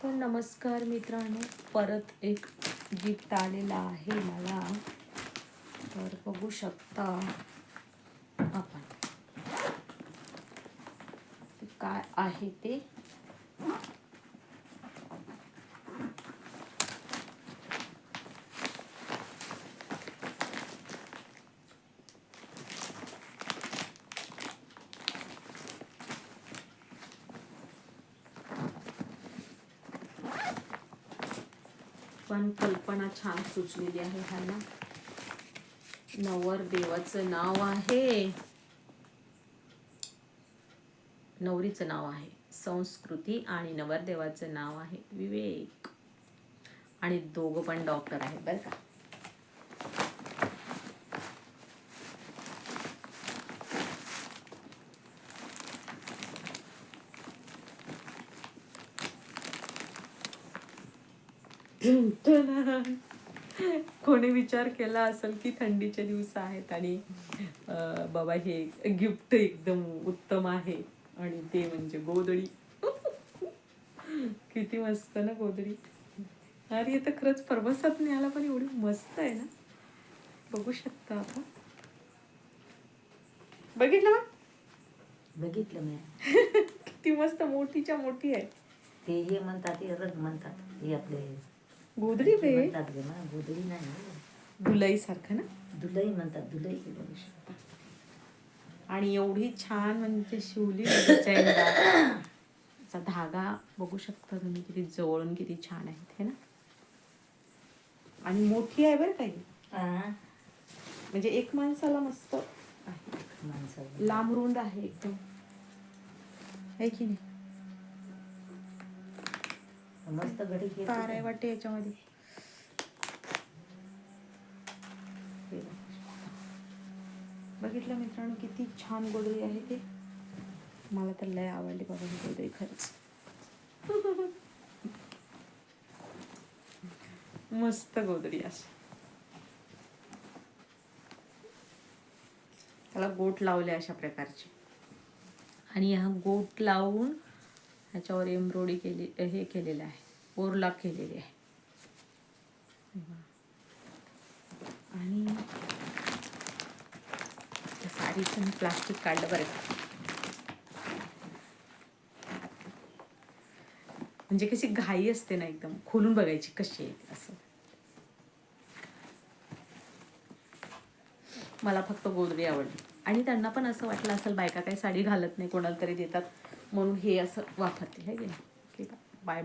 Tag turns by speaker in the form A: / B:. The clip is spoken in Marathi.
A: तर नमस्कार मित्रांनो, परत एक गिफ्ट आलेला आहे मला. तर बघू शकता आपण ते काय आहे ते. पण कल्पना छान सुचलेली आहे. हा ना, नवरदेवाचं नाव आहे, नवरीचं नाव आहे संस्कृती आणि नवरदेवाचं नाव आहे विवेक. आणि दोघं पण डॉक्टर आहेत बरं का. कोणी विचार केला असेल की थंडीचे दिवस आहेत आणि बाबा हे गिफ्ट एकदम उत्तम आहे. आणि ते म्हणजे गोधडी. किती मस्त ना गोधडी. अरे तर खरंच परबसात मिळाला, पण एवढी मस्त आहे ना. बघू शकता आपण. बघितलं
B: मी
A: किती मस्त, मोठीच्या मोठी आहे.
B: ते हे म्हणतात, ते रग म्हणतात, हे आपले
A: गोधडी
B: म्हणतात ग ना. गोधडी नाही,
A: दुलई सारखं ना.
B: दुलई म्हणतात. दुलई बघू शकता.
A: आणि एवढी छान म्हणजे शिवली चा धागा बघू शकता तुम्ही, किती जवळून किती छान आहेत हे ना. आणि मोठी आहे बरं काही, म्हणजे एक माणसाला मस्त आहे. लांब रुंद आहे एकदम, आहे की नाही.
B: मस्त घडी
A: तार आहे वाटते याच्यामध्ये. बघितलं मित्रांनो, किती छान गोधडी आहे ते. मला तर लय आवडली बाबा ही गोधडी खरंच. मस्त गोधडी अशी. त्याला गोट लावले अशा प्रकारचे. आणि हा गोट लावून ह्याच्यावर एम्ब्रॉयडरी केली, हे केलेलं आहे, ओरला केलेली आहे. आणि साडीचं मी प्लास्टिक काढलं बरं का. म्हणजे कशी घाई असते ना, एकदम खोलून बघायची कशी आहे असं. मला फक्त गोधडी आवडली. आणि त्यांना पण असं वाटलं असेल बायका काही साडी घालत नाही, कोणाला तरी देतात म्हणून हे असं वापरते. आहे की नाही. Bye bye.